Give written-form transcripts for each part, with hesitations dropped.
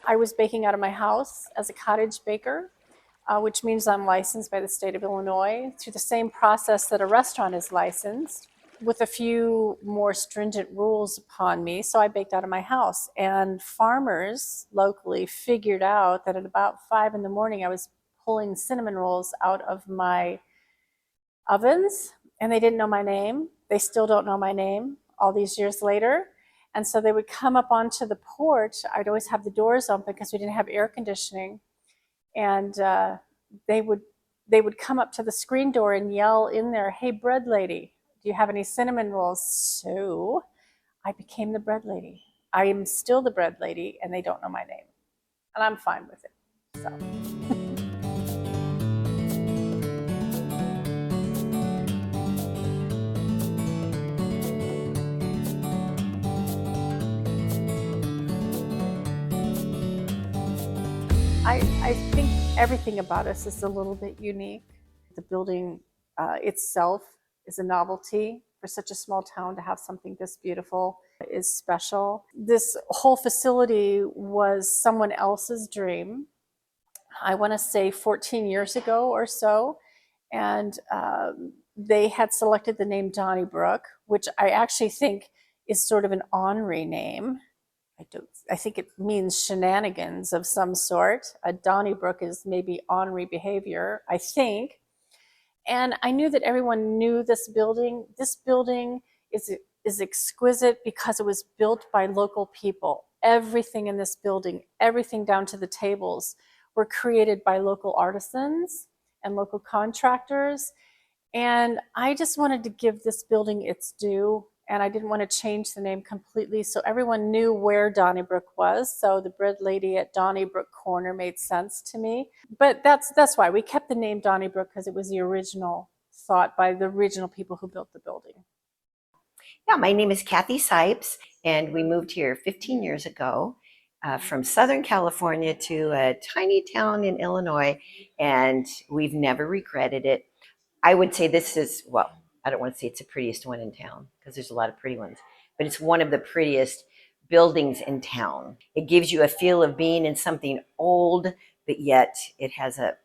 I was baking out of my house as a cottage baker, which means I'm licensed by the state of Illinois through the same process that a restaurant is licensed, with a few more stringent rules upon me. So I baked out of my house. And farmers locally figured out that at about 5 in the morning, I was pulling cinnamon rolls out of my ovens, and they didn't know my name. They still don't know my name all these years later. And so they would come up onto the porch. I'd always have the doors open because we didn't have air conditioning. And they would they would come up to the screen door and yell in there, "Hey, bread lady, do you have any cinnamon rolls?" So I became the bread lady. I am still the bread lady, and they don't know my name. And I'm fine with it. So. I think everything about us is a little bit unique. The building itself is a novelty. For such a small town to have something this beautiful is special. This whole facility was someone else's dream. I want to say 14 years ago or so. And they had selected the name Donnybrook, which I actually think is sort of an ornery name. I think it means shenanigans of some sort. A Donnybrook is maybe ornery behavior, I think. And I knew that everyone knew this building. This building is exquisite because it was built by local people. Everything in this building, everything down to the tables, were created by local artisans and local contractors. And I just wanted to give this building its due, and I didn't want to change the name completely, so everyone knew where Donnybrook was. So the bread lady at Donnybrook Corner made sense to me. But that's why we kept the name Donnybrook, because it was the original thought by the original people who built the building. Yeah, my name is Kathy Sipes, and we moved here 15 years ago from Southern California to a tiny town in Illinois, and we've never regretted it. I would say this is, well, I don't want to say it's the prettiest one in town because there's a lot of pretty ones, but it's one of the prettiest buildings in town. It gives you a feel of being in something old, but yet it has a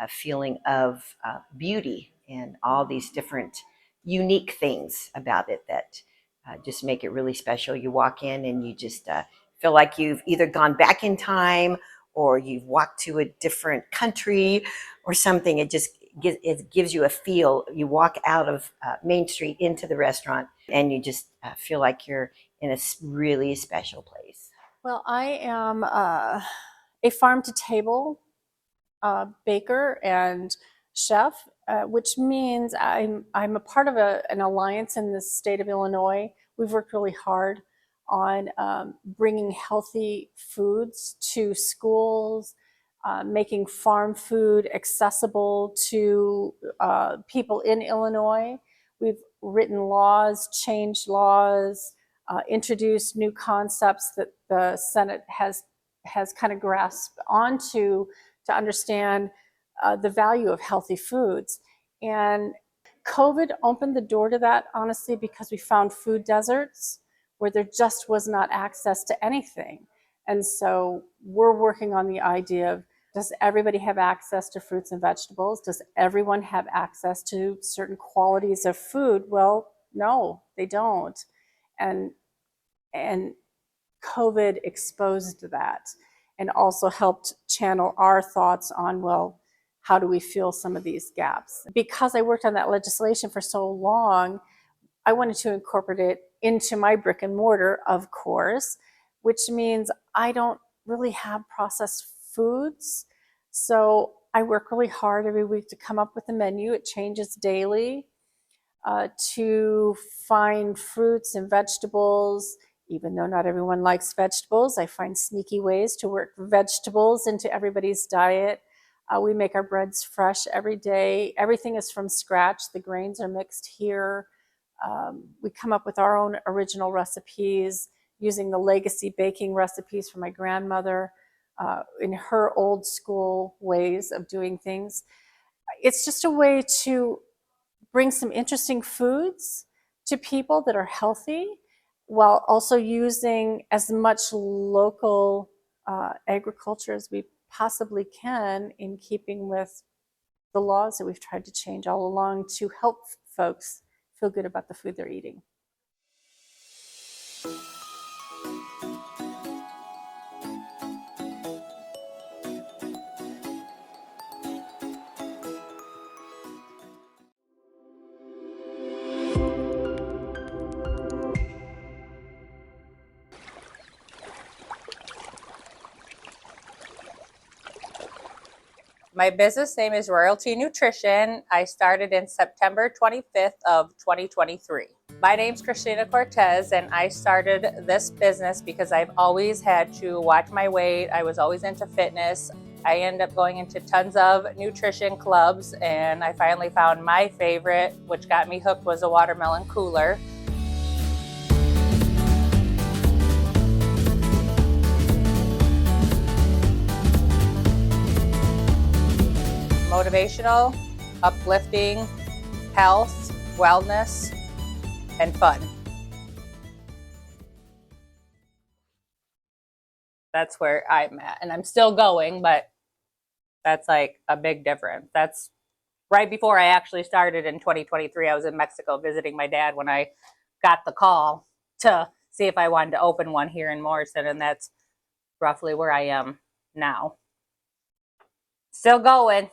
feeling of beauty and all these different unique things about it that just make it really special. You walk in and you just feel like you've either gone back in time or you've walked to a different country or something. It gives you a feel. You walk out of Main Street into the restaurant and you just feel like you're in a really special place. Well, I am a farm-to-table baker and chef, which means I'm a part of an alliance in the state of Illinois. We've worked really hard on bringing healthy foods to schools, making farm food accessible to people in Illinois. We've written laws, changed laws, introduced new concepts that the Senate has kind of grasped onto to understand the value of healthy foods. And COVID opened the door to that, honestly, because we found food deserts where there just was not access to anything. And so we're working on the idea of, does everybody have access to fruits and vegetables? Does everyone have access to certain qualities of food? Well, no, they don't. And COVID exposed that and also helped channel our thoughts on, well, how do we fill some of these gaps? Because I worked on that legislation for so long, I wanted to incorporate it into my brick and mortar, of course, which means I don't really have processed foods. So I work really hard every week to come up with a menu. It changes daily, to find fruits and vegetables. Even though not everyone likes vegetables, I find sneaky ways to work vegetables into everybody's diet. We make our breads fresh every day. Everything is from scratch. The grains are mixed here. We come up with our own original recipes using the legacy baking recipes from my grandmother in her old school ways of doing things. It's just a way to bring some interesting foods to people that are healthy while also using as much local agriculture as we possibly can, in keeping with the laws that we've tried to change all along to help folks feel good about the food they're eating. My business name is Royalty Nutrition. I started in September 25th of 2023. My name's Christina Cortez, and I started this business because I've always had to watch my weight. I was always into fitness. I ended up going into tons of nutrition clubs, and I finally found my favorite, which got me hooked, was a watermelon cooler. Motivational, uplifting, health, wellness, and fun. That's where I'm at. And I'm still going, but that's like a big difference. That's right before I actually started in 2023. I was in Mexico visiting my dad when I got the call to see if I wanted to open one here in Morrison, and that's roughly where I am now. Still going.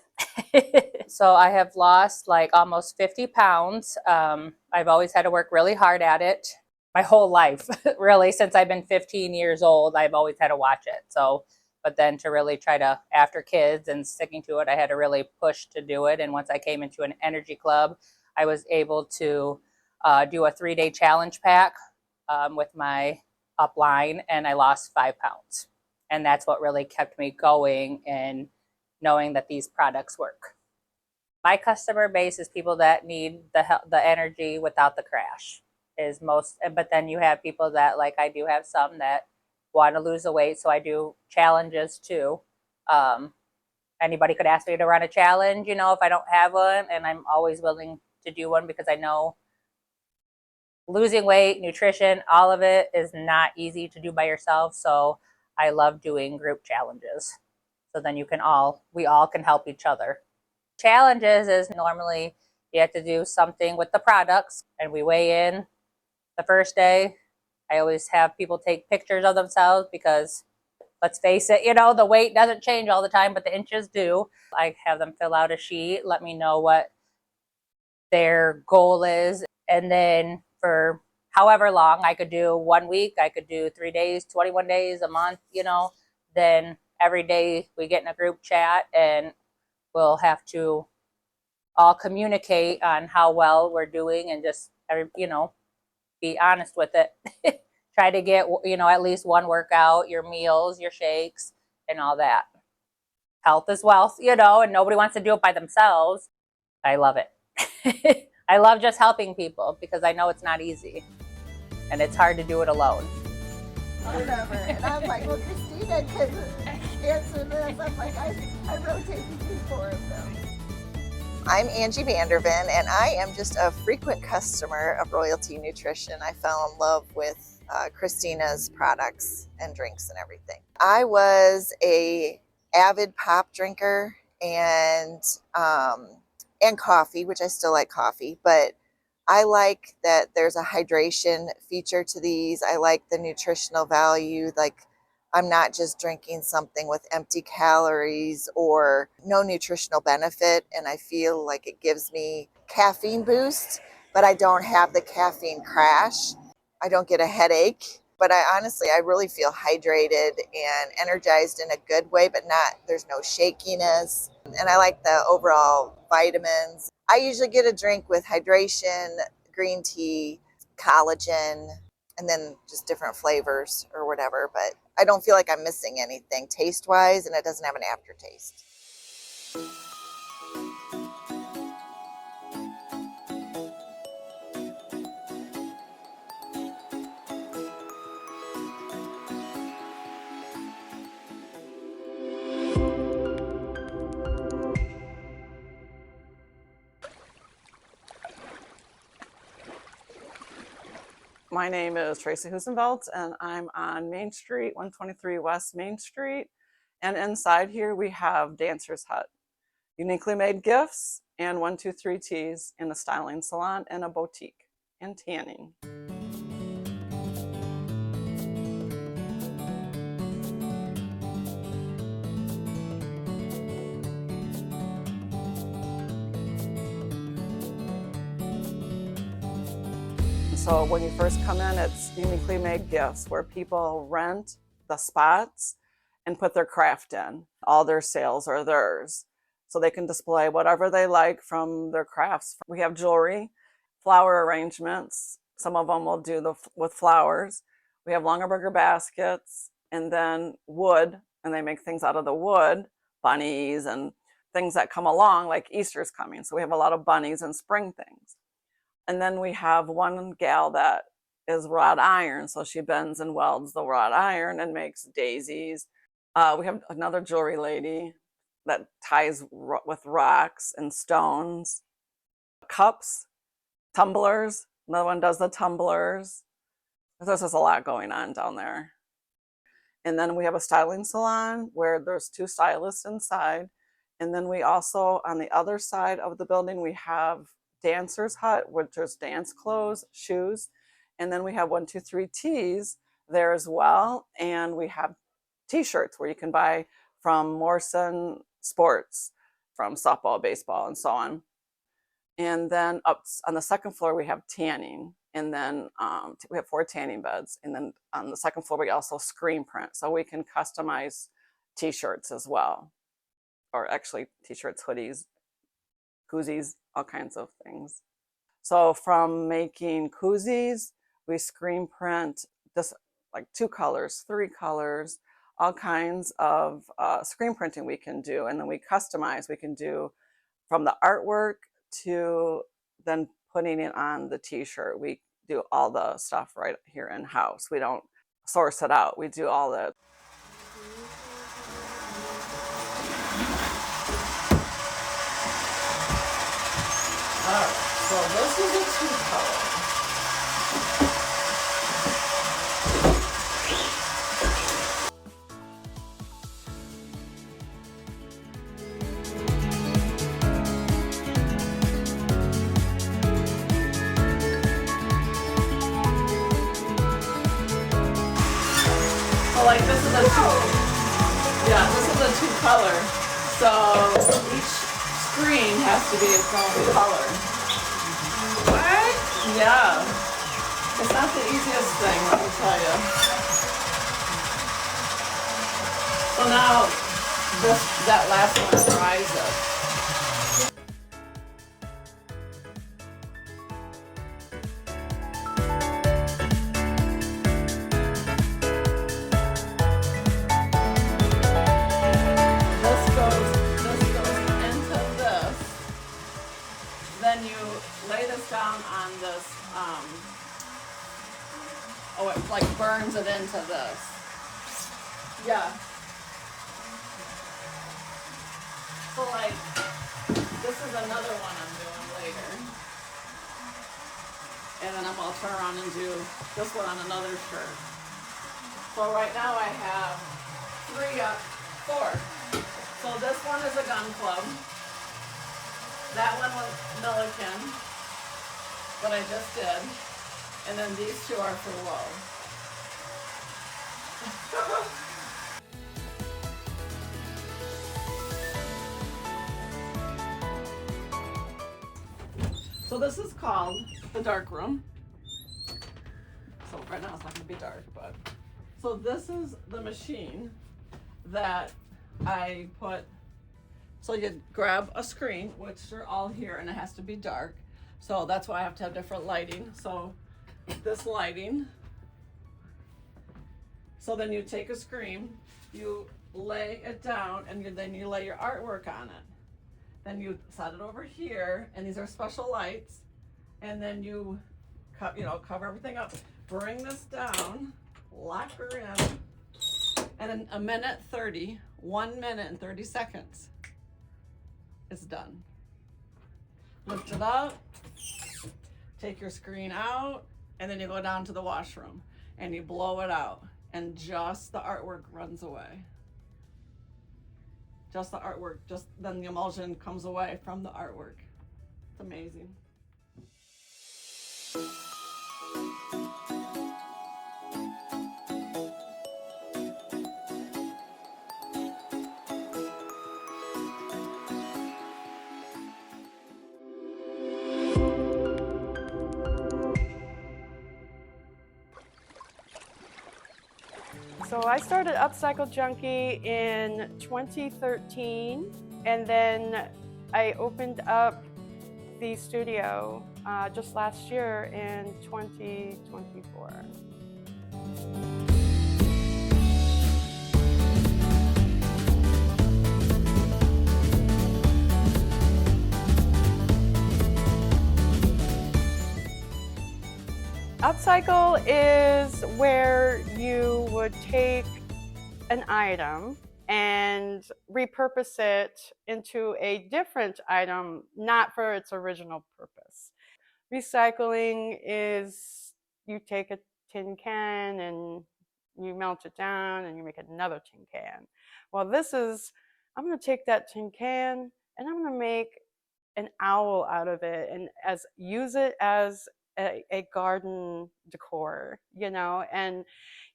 So I have lost like almost 50 pounds. I've always had to work really hard at it my whole life, really. Since I've been 15 years old, I've always had to watch it. So, but then to really try to, after kids and sticking to it, I had to really push to do it. And once I came into an energy club, I was able to do a 3-day challenge pack with my upline, and I lost 5 pounds. And that's what really kept me going and knowing that these products work. My customer base is people that need the energy without the crash is most, but then you have people that, like I do have some that want to lose the weight, so I do challenges too. Anybody could ask me to run a challenge, you know, if I don't have one, and I'm always willing to do one because I know losing weight, nutrition, all of it is not easy to do by yourself. So I love doing group challenges. So then we all can help each other. Challenges is normally you have to do something with the products, and we weigh in the first day. I always have people take pictures of themselves because, let's face it, you know, the weight doesn't change all the time, but the inches do. I have them fill out a sheet, let me know what their goal is. And then for however long, I could do 1 week, I could do 3 days, 21 days, a month, you know, then every day we get in a group chat and we'll have to all communicate on how well we're doing and just, you know, be honest with it. Try to get, you know, at least one workout, your meals, your shakes, and all that. Health is wealth, you know, and nobody wants to do it by themselves. I love it. I love just helping people because I know it's not easy and it's hard to do it alone. Whatever. And I'm like, well, Christina can answer this. I'm like, I rotate between 4 of them. I'm Angie Vanderven, and I am just a frequent customer of Royalty Nutrition. I fell in love with Christina's products and drinks and everything. I was a avid pop drinker and coffee, which I still like coffee, but I like that there's a hydration feature to these. I like the nutritional value. Like, I'm not just drinking something with empty calories or no nutritional benefit. And I feel like it gives me caffeine boost, but I don't have the caffeine crash. I don't get a headache, but I really feel hydrated and energized in a good way, but there's no shakiness. And I like the overall vitamins. I usually get a drink with hydration, green tea, collagen, and then just different flavors or whatever. But I don't feel like I'm missing anything taste-wise, and it doesn't have an aftertaste. My name is Tracy Husenveld, and I'm on Main Street, 123 West Main Street. And inside here we have Dancer's Hut, uniquely made gifts, and 123 Teas, and a styling salon, and a boutique, and tanning. So when you first come in, it's uniquely made gifts where people rent the spots and put their craft in. All their sales are theirs. So they can display whatever they like from their crafts. We have jewelry, flower arrangements. Some of them will do with flowers. We have Longaberger baskets, and then wood, and they make things out of the wood, bunnies and things that come along, like Easter's coming. So we have a lot of bunnies and spring things. And then we have one gal that is wrought iron. So she bends and welds the wrought iron and makes daisies. We have another jewelry lady that ties with rocks and stones, cups, tumblers. Another one does the tumblers. There's just a lot going on down there. And then we have a styling salon where there's 2 stylists inside. And then we also, on the other side of the building, we have Dancer's Hut, which is dance clothes, shoes. And then we have 123 Teas there as well. And we have t-shirts where you can buy from Morrison Sports, from softball, baseball, and so on. And then up on the second floor, we have tanning. And then we have 4 tanning beds. And then on the second floor, we also screen print. So we can customize t-shirts as well. Or actually t-shirts, hoodies, koozies, all kinds of things. So from making koozies, we screen print this like 2 colors, 3 colors, all kinds of screen printing we can do. And then we customize, we can do from the artwork to then putting it on the t-shirt. We do all the stuff right here in-house. We don't source it out. We do all the so this is a 2-color. So like this is a 2-color. So each screen has to be its own color. What? Yeah. It's not the easiest thing, let me tell you. So now that last one dries it. This goes into this. Then you lay this down on this, it like burns it into this. Yeah. So like, this is another one I'm doing later. And then I'm gonna turn around and do this one on another shirt. So right now I have 4. So this one is a gun club. That one was Milliken, what I just did. And then these 2 are for low. So this is called the dark room. So right now it's not gonna be dark, but. So this is the machine that I put. So you grab a screen, which are all here, and it has to be dark. So that's why I have to have different lighting. So this lighting. So then you take a screen, you lay it down, and then you lay your artwork on it. Then you set it over here, and these are special lights. And then you cover everything up. Bring this down, lock her in, and in 1 minute 30 seconds, it's done. Lift it up, take your screen out, and then you go down to the washroom and you blow it out, and just the artwork runs away. Just the artwork, just then the emulsion comes away from the artwork. It's amazing. So I started Upcycle Junkie in 2013, and then I opened up the studio just last year in 2024. Upcycle is where you would take an item and repurpose it into a different item, not for its original purpose. Recycling is you take a tin can and you melt it down and you make another tin can. Well, this is, I'm going to take that tin can and I'm going to make an owl out of it and use it as a garden decor, and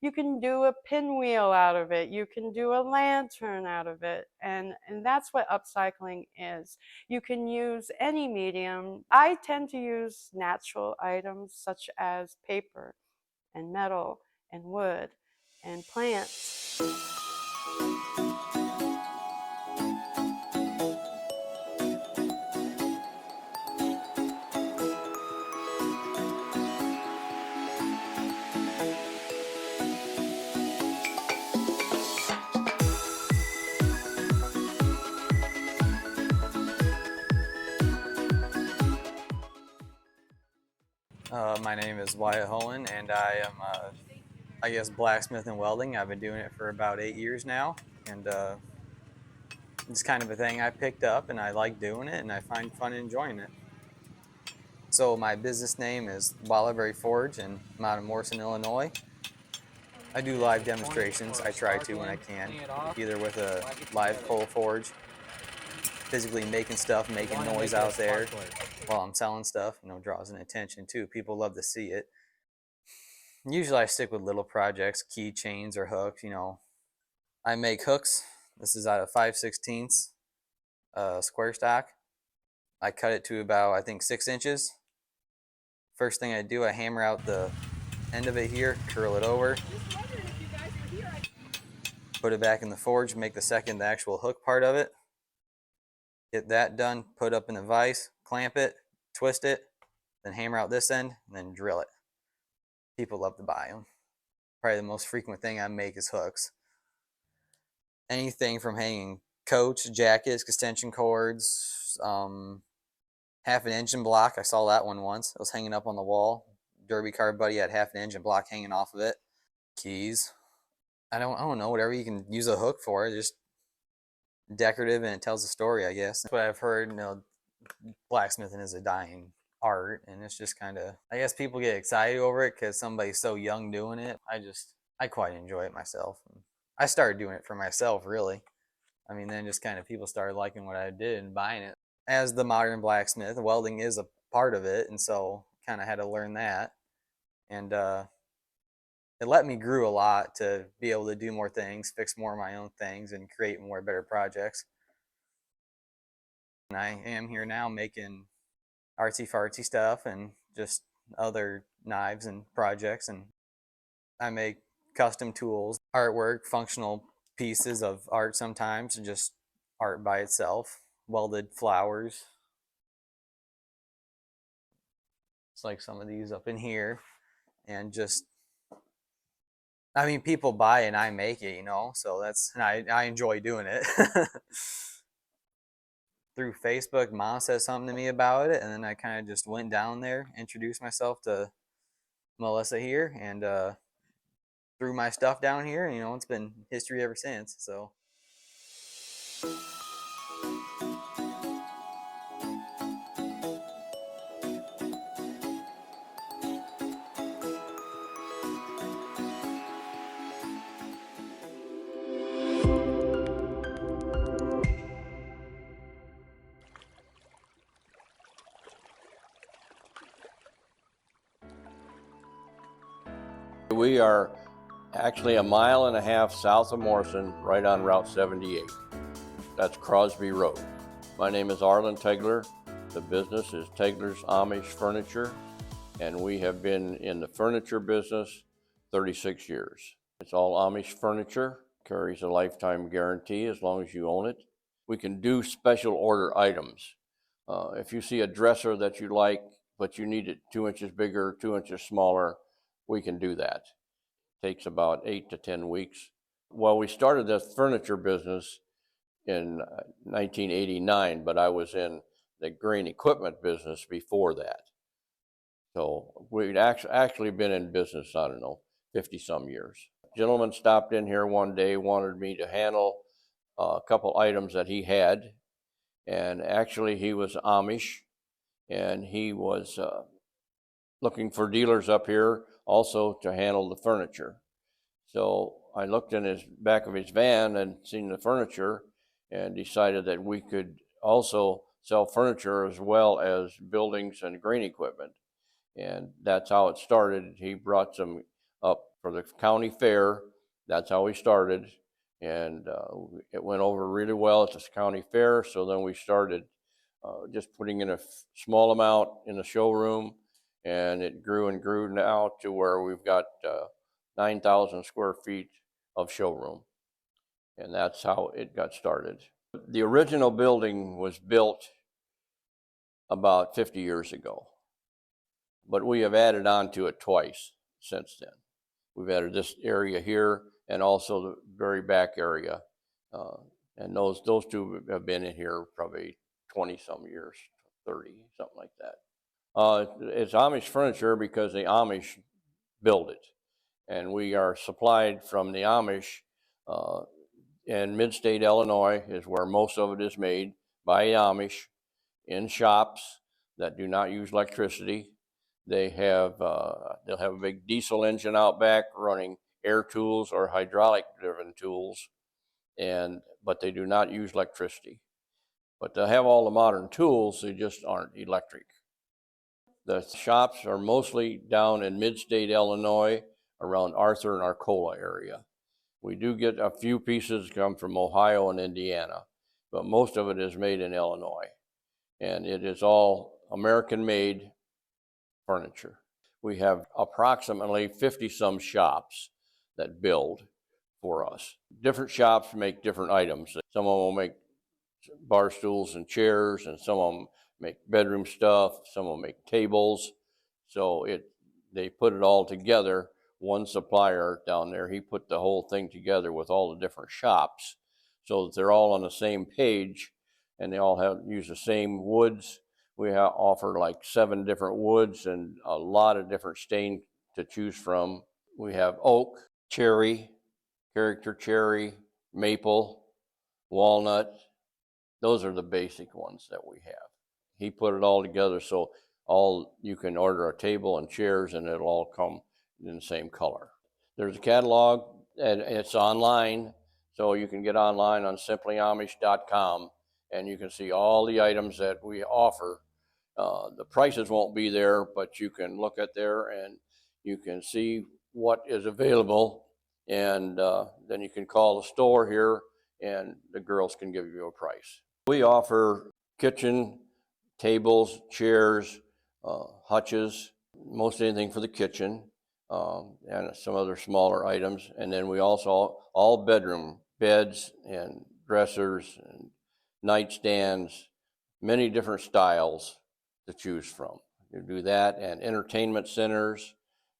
you can do a pinwheel out of it. You can do a lantern out of it. And that's what upcycling is. You can use any medium. I tend to use natural items such as paper and metal and wood and plants. My name is Wyatt Holen, and I am, I guess, blacksmith and welding. I've been doing it for about 8 years now, and it's kind of a thing I picked up, and I like doing it, and I find fun enjoying it. So my business name is Wildberry Forge, and I'm out of Morrison, Illinois. I do live demonstrations. I try to when I can, either with a live coal forge, physically making stuff, making noise out there while I'm selling stuff, draws an attention too. People love to see it. Usually I stick with little projects, keychains or hooks, I make hooks. This is out of 5/16 square stock. I cut it to about, I think, 6 inches. First thing I do, I hammer out the end of it here, curl it over, put it back in the forge, make the actual hook part of it. Get that done, put up in the vise, clamp it, twist it, then hammer out this end, and then drill it. People love to buy them. Probably the most frequent thing I make is hooks. Anything from hanging coats, jackets, extension cords, half an engine block. I saw that one once. It was hanging up on the wall. Derby car buddy had half an engine block hanging off of it. Keys. I don't know, whatever you can use a hook for. Just decorative, and it tells a story, I guess. That's what I've heard. Blacksmithing is a dying art, and it's just kind of, I guess people get excited over it because somebody's so young doing it. I quite enjoy it myself. I started doing it for myself, really. Then just kind of people started liking what I did and buying it. As the modern blacksmith, welding is a part of it, and so kind of had to learn that. And it let me grow a lot to be able to do more things, fix more of my own things, and create more better projects. And I am here now making artsy-fartsy stuff and just other knives and projects. And I make custom tools, artwork, functional pieces of art sometimes, and just art by itself, welded flowers. It's like some of these up in here, and just, people buy it and I make it, so and I enjoy doing it. Through Facebook, Mom said something to me about it, and then I kind of just went down there, introduced myself to Melissa here, and threw my stuff down here, and it's been history ever since. So We are actually 1.5 miles south of Morrison, right on Route 78. That's Crosby Road. My name is Arlen Tegeler. The business is Tegeler's Amish Furniture, and we have been in the furniture business 36 years. It's all Amish furniture, carries a lifetime guarantee as long as you own it. We can do special order items. If you see a dresser that you like, but you need it 2 inches bigger, 2 inches smaller, we can do that. Takes about 8 to 10 weeks. Well, we started this furniture business in 1989, but I was in the grain equipment business before that. So we'd actually been in business, I don't know, 50 some years. A gentleman stopped in here one day, wanted me to handle a couple items that he had. And actually he was Amish, and he was looking for dealers up here also to handle the furniture. So I looked in his back of his van and seen the furniture and decided that we could also sell furniture as well as buildings and grain equipment. And that's how it started. He brought some up for the county fair. That's how we started. And it went over really well at this county fair. So then we started just putting in a small amount in the showroom, and it grew and grew now to where we've got 9,000 square feet of showroom. And that's how it got started. The original building was built about 50 years ago, but we have added on to it twice since then. We've added this area here and also the very back area. And those two have been in here probably 20 some years, 30, something like that. It's Amish furniture because the Amish build it. And we are supplied from the Amish in mid-state Illinois is where most of it is made by Amish in shops that do not use electricity. They have, they'll have a big diesel engine out back running air tools or hydraulic driven tools, but they do not use electricity. But they have all the modern tools, they just aren't electric. The shops are mostly down in mid-state Illinois around Arthur and Arcola area. We do get a few pieces come from Ohio and Indiana, but most of it is made in Illinois. And it is all American-made furniture. We have approximately 50 some shops that build for us. Different shops make different items. Some of them will make bar stools and chairs, and some of them make bedroom stuff, some will make tables. So they put it all together. One supplier down there, he put the whole thing together with all the different shops so that they're all on the same page and they all use the same woods. We offer like 7 different woods and a lot of different stain to choose from. We have oak, cherry, character cherry, maple, walnut. Those are the basic ones that we have. He put it all together so you can order a table and chairs and it'll all come in the same color. There's a catalog and it's online, so you can get online on simplyamish.com and you can see all the items that we offer. The prices won't be there, but you can look at there and you can see what is available, and then you can call the store here and the girls can give you a price. We offer kitchen tables, chairs, hutches, most anything for the kitchen, and some other smaller items. And then we also all bedroom beds and dressers and nightstands, many different styles to choose from. You do that, and entertainment centers,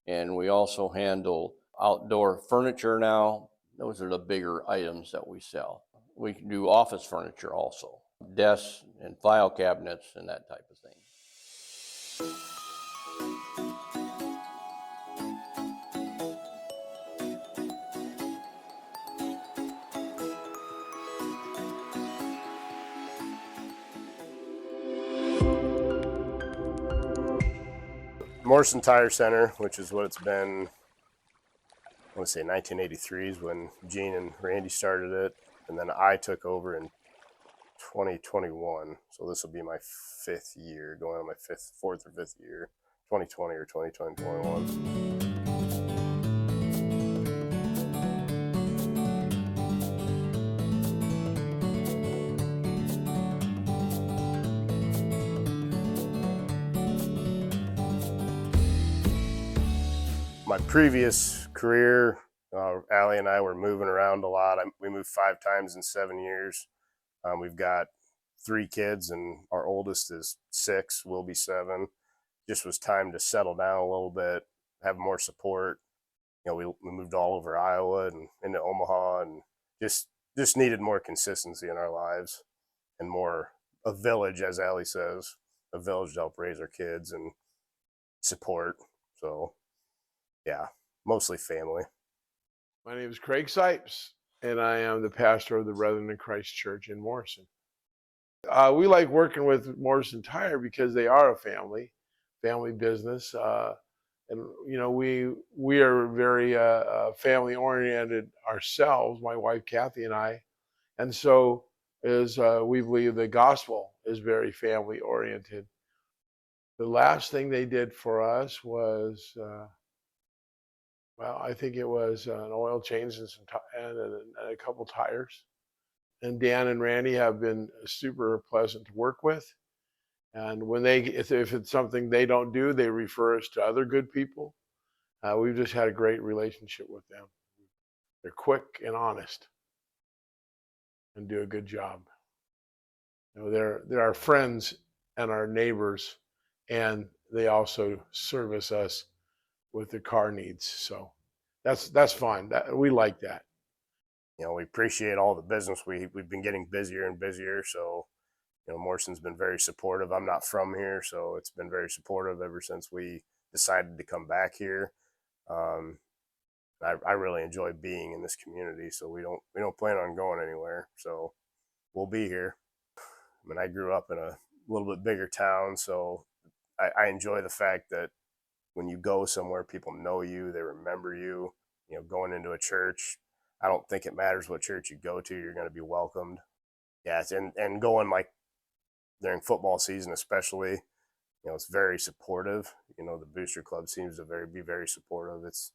and we also handle outdoor furniture now. Those are the bigger items that we sell. We can do office furniture also, desks and file cabinets and that type of thing. Morrison Tire Center, which is what it's been, I want to say 1983 is when Gene and Randy started it, and then I took over in 2021. So this will be my 5th year, going on my 4th or 5th year, 2020 or 2021. My previous career, Allie and I were moving around a lot. We moved 5 times in 7 years. We've got 3 kids, and our oldest is 6, will be 7. Just was time to settle down a little bit, have more support. You know, we moved all over Iowa and into Omaha, and just needed more consistency in our lives and more a village, as Allie says, a village to help raise our kids and support. So, yeah, mostly family. My name is Craig Sipes, and I am the pastor of the Brethren in Christ Church in Morrison. We like working with Morrison Tire because they are a family business, and you know we are very family oriented ourselves. My wife Kathy and I, and so is we believe the gospel is very family oriented. The last thing they did for us was, well, I think it was an oil change and and a couple tires. And Dan and Randy have been super pleasant to work with. And when if it's something they don't do, they refer us to other good people. We've just had a great relationship with them. They're quick and honest and do a good job. You know, they're our friends and our neighbors, and they also service us with the car needs. So that's fine. We like that. You know, we appreciate all the business. We've been getting busier and busier. So, you know, Morrison's been very supportive. I'm not from here, so it's been very supportive ever since we decided to come back here. I really enjoy being in this community, so we don't plan on going anywhere. So we'll be here. I mean, I grew up in a little bit bigger town, so I enjoy the fact that when you go somewhere, people know you, they remember you. You know, going into a church, I don't think it matters what church you go to, you're going to be welcomed. Yeah, and going like during football season especially, you know, it's very supportive. You know, the Booster Club seems to be very supportive. It's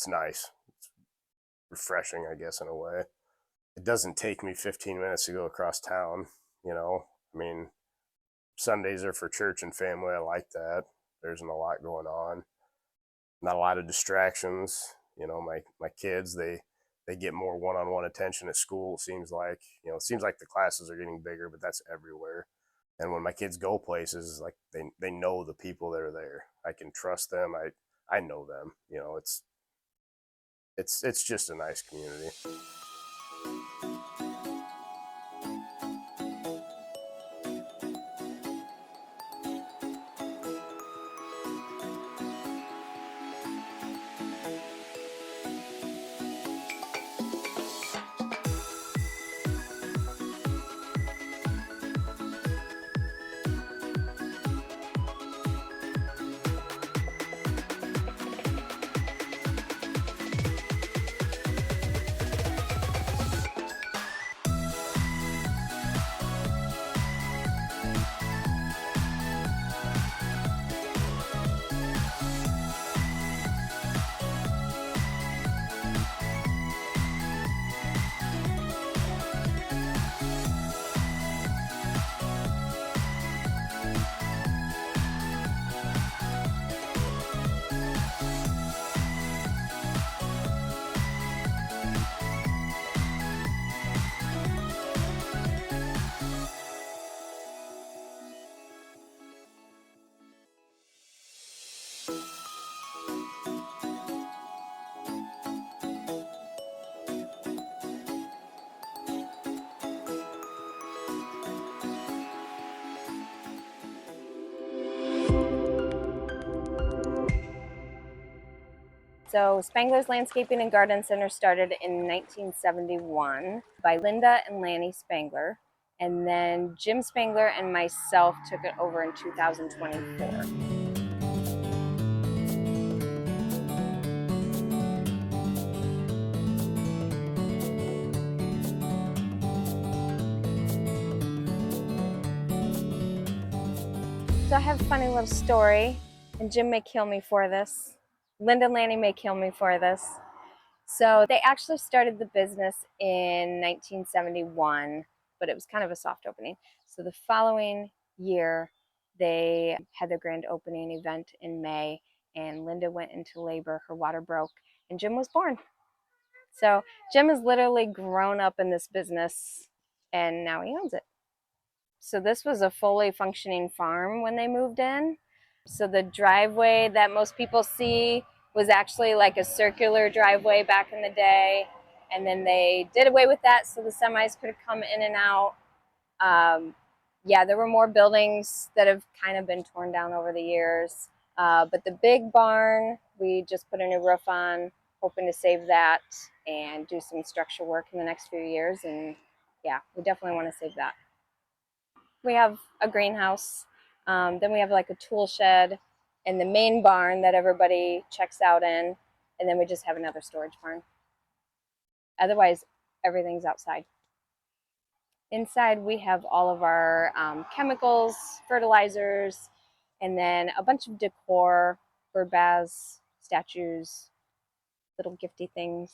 nice. It's refreshing, I guess, in a way. It doesn't take me 15 minutes to go across town, you know. I mean, Sundays are for church and family. I like that. There isn't a lot going on. Not a lot of distractions. You know, my kids, they get more one-on-one attention at school, it seems like. You know, it seems like the classes are getting bigger, but that's everywhere. And when my kids go places, like they know the people that are there. I can trust them. I know them. You know, it's just a nice community. So Spangler's Landscaping and Garden Center started in 1971 by Linda and Lanny Spangler. And then Jim Spangler and myself took it over in 2024. So I have a funny little story, and Jim may kill me for this. Linda and Lanny may kill me for this. So they actually started the business in 1971, but it was kind of a soft opening. So the following year, they had their grand opening event in May, and Linda went into labor, her water broke, and Jim was born. So Jim has literally grown up in this business, and now he owns it. So this was a fully functioning farm when they moved in. So the driveway that most people see was actually like a circular driveway back in the day. And then they did away with that so the semis could come in and out. Yeah, there were more buildings that have kind of been torn down over the years. But the big barn, we just put a new roof on, hoping to save that and do some structural work in the next few years. And yeah, we definitely want to save that. We have a greenhouse. Then we have like a tool shed and the main barn that everybody checks out in. And then we just have another storage barn. Otherwise, everything's outside. Inside, we have all of our chemicals, fertilizers, and then a bunch of decor, bird baths, statues, little gifty things.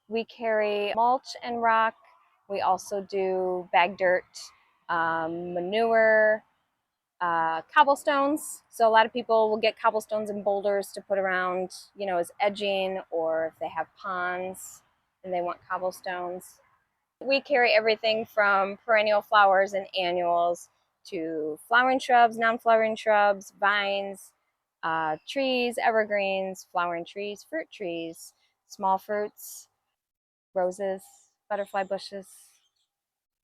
We carry mulch and rock. We also do bag dirt, manure, cobblestones. So a lot of people will get cobblestones and boulders to put around, you know, as edging, or if they have ponds and they want cobblestones. We carry everything from perennial flowers and annuals to flowering shrubs, non-flowering shrubs, vines, trees, evergreens, flowering trees, fruit trees, small fruits, roses, butterfly bushes.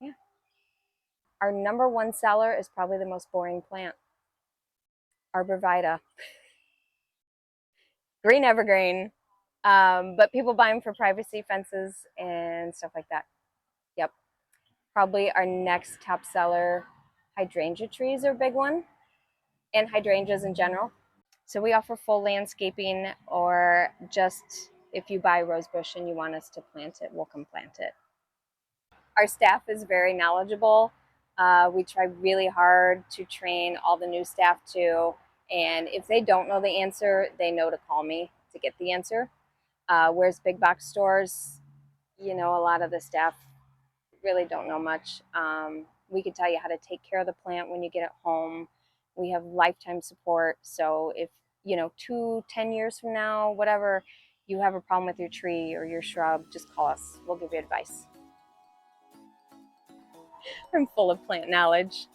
Yeah. Our number one seller is probably the most boring plant. Arborvitae. Green evergreen. But people buy them for privacy fences and stuff like that. Yep. Probably our next top seller, hydrangea trees are a big one, and hydrangeas in general. So we offer full landscaping, or just if you buy a rose bush and you want us to plant it, we'll come plant it. Our staff is very knowledgeable. We try really hard to train all the new staff too. And if they don't know the answer, they know to call me to get the answer. Whereas big box stores, you know, a lot of the staff really don't know much. We can tell you how to take care of the plant when you get it home. We have lifetime support. So if, you know, 10 years from now, whatever, you have a problem with your tree or your shrub, just call us. We'll give you advice. I'm full of plant knowledge.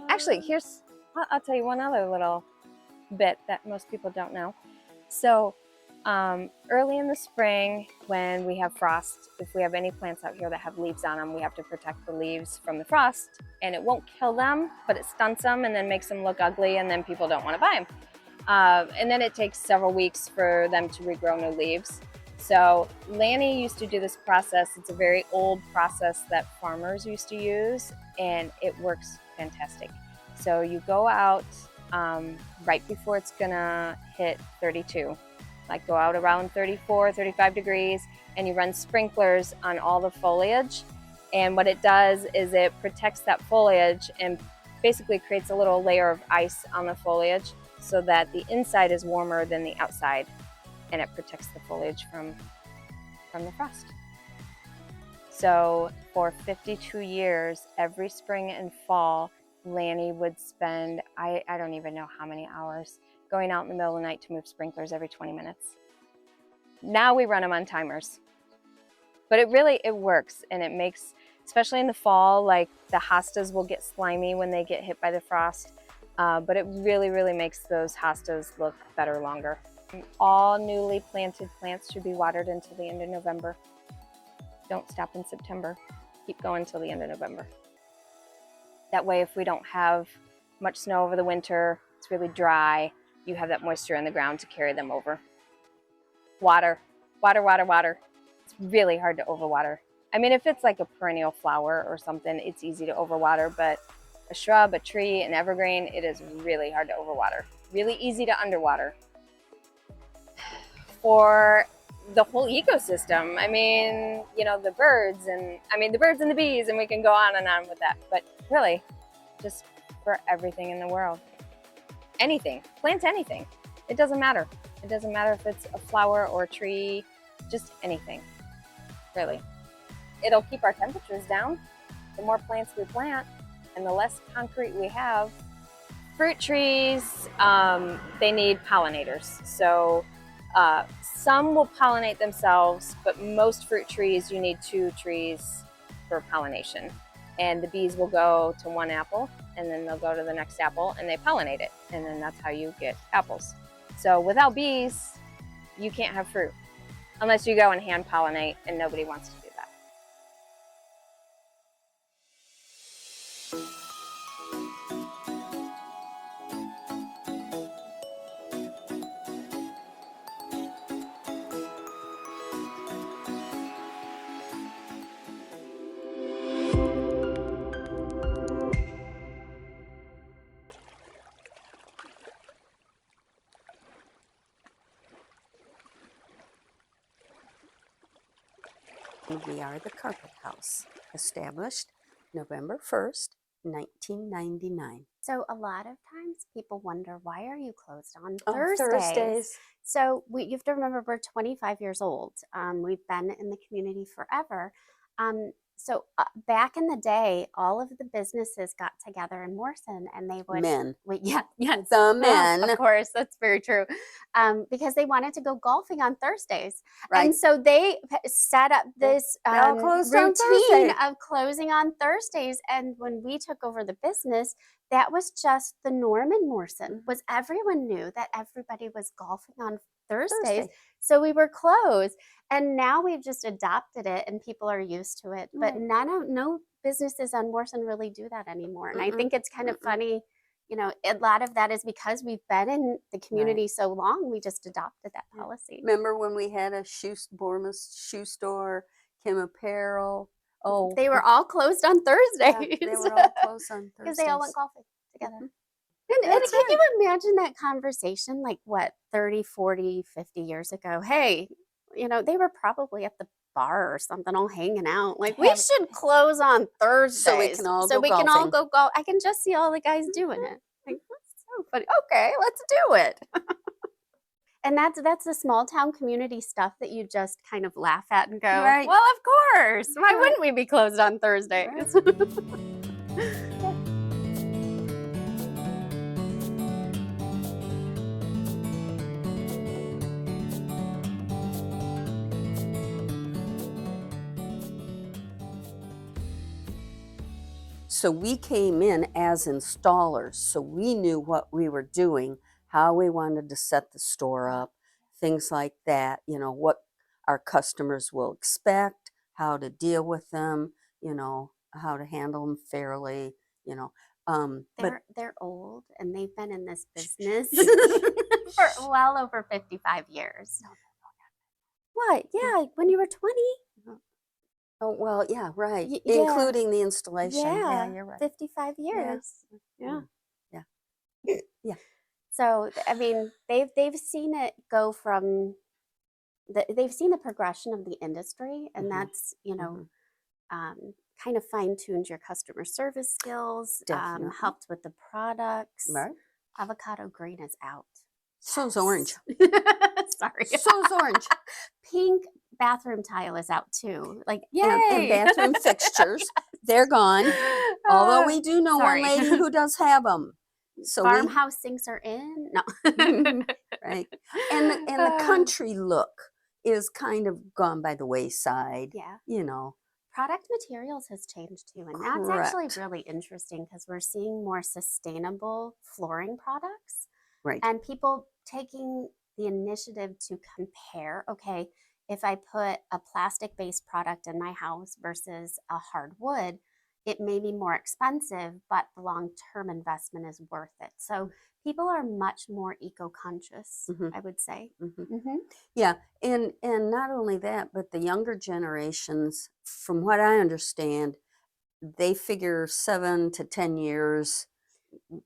Actually, I'll tell you one other little bit that most people don't know. So early in the spring, when we have frost, if we have any plants out here that have leaves on them, we have to protect the leaves from the frost, and it won't kill them, but it stunts them and then makes them look ugly, and then people don't want to buy them. And then it takes several weeks for them to regrow new leaves. So Lanny used to do this process. It's a very old process that farmers used to use, and it works fantastic. So you go out right before it's gonna hit 32, like go out around 34, 35 degrees, and you run sprinklers on all the foliage. And what it does is it protects that foliage and basically creates a little layer of ice on the foliage so that the inside is warmer than the outside, and it protects the foliage from the frost. So for 52 years, every spring and fall, Lanny would spend, I don't even know how many hours, going out in the middle of the night to move sprinklers every 20 minutes. Now we run them on timers. But it works, and it makes, especially in the fall, like the hostas will get slimy when they get hit by the frost. But it really, really makes those hostas look better longer. All newly planted plants should be watered until the end of November. Don't stop in September. Keep going till the end of November. That way, if we don't have much snow over the winter, it's really dry, you have that moisture in the ground to carry them over. Water, water, water, water. It's really hard to overwater. I mean, if it's like a perennial flower or something, it's easy to overwater, but a shrub, a tree, an evergreen, it is really hard to overwater. Really easy to underwater. For the whole ecosystem, I mean, you know, the birds and the bees, and we can go on and on with that, but really, just for everything in the world. Anything, plant anything. It doesn't matter. It doesn't matter if it's a flower or a tree, just anything, really. It'll keep our temperatures down. The more plants we plant and the less concrete we have, fruit trees, they need pollinators. So some will pollinate themselves, but most fruit trees, you need 2 trees for pollination. And the bees will go to one apple, and then they'll go to the next apple, and they pollinate it. And then that's how you get apples. So without bees, you can't have fruit. Unless you go and hand pollinate, and nobody wants to do that. We are the Carpet House, established November 1st, 1999. So a lot of times people wonder, why are you closed on Oh, Thursdays? So you have to remember, we're 25 years old. We've been in the community forever. So back in the day, all of the businesses got together in Morrison, and they would Yes, the Oh, men. of course, that's very true. Because they wanted to go golfing on Thursdays, Right. and so they set up this all closed on routine Thursday. of closing on Thursdays. And when we took over the business, that was just the norm in Morrison. Was everyone knew that everybody was golfing on Thursdays. So we were closed, and now we've just adopted it, and people are used to it. But no businesses on Morrison really do that anymore. And I think it's kind of funny, you know, a lot of that is because we've been in the community so long, we just adopted that policy. Remember when we had a Bournemouth shoe store, Kim Apparel? Oh, They were all closed on Thursdays. they were all closed on Thursdays. Because they all went golfing together. And can you imagine that conversation, like what, 30, 40, 50 years ago? Hey, you know, they were probably at the bar or something, all hanging out. Like, we should close on Thursdays So we can all so go we can all golfing. go golf. I can just see all the guys doing it. Like, that's so funny. Okay, let's do it. And that's the small town community stuff that you just kind of laugh at and go, Right. well, of course. Why wouldn't we be closed on Thursdays? So we came in as installers, so we knew what we were doing, how we wanted to set the store up, things like that, you know, what our customers will expect, how to deal with them, you know, how to handle them fairly, you know. They're old, and they've been in this business for well over 55 years. What? Yeah, when you were 20? Oh, well, yeah, right. Yeah. Including the installation. Yeah, Yeah, you're right. 55 years. Yeah. Yeah. So, I mean, they've seen it go from they've seen the progression of the industry, and that's, you know, kind of fine-tuned your customer service skills, Definitely. helped with the products. Right. Avocado green is out. So's orange. Sorry. So's orange. Pink bathroom tile is out too. Like, yay! And bathroom fixtures, they're gone. Although we do know Sorry. one lady who does have them. So Farmhouse sinks are in. No. right. And the country look is kind of gone by the wayside. Yeah. You know. Product materials has changed too, and that's actually Correct. really interesting because we're seeing more sustainable flooring products, Right. and people taking the initiative to compare, okay, if I put a plastic-based product in my house versus a hardwood, it may be more expensive, but the long-term investment is worth it. So people are much more eco-conscious, I would say. Yeah, and not only that, but the younger generations, from what I understand, they figure 7 to 10 years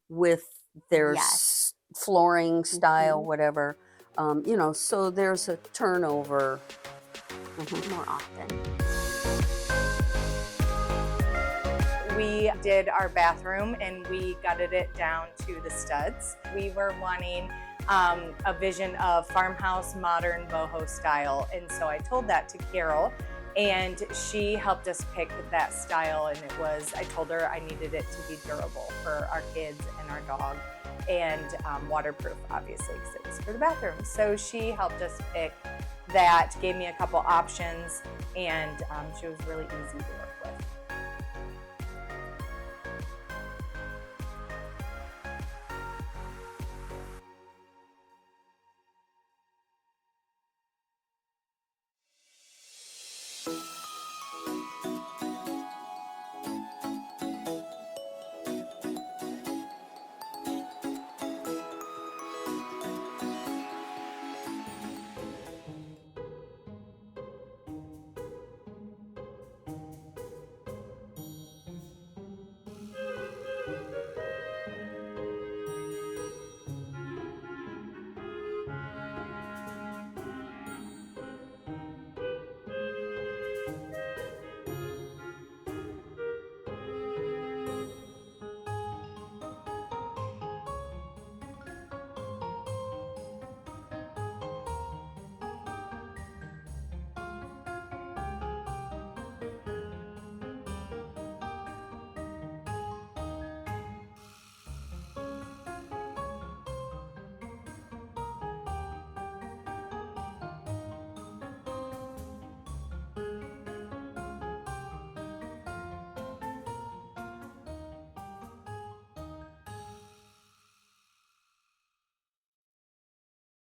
with their Yes. flooring style, whatever. You know, so there's a turnover More often. We did our bathroom and we gutted it down to the studs. We were wanting a vision of farmhouse, modern, boho style. And so I told that to Carol, and she helped us pick that style. And I told her I needed it to be durable for our kids and our dog. and waterproof, obviously, because it was for the bathroom. So she helped us pick that, gave me a couple options, and she was really easy to work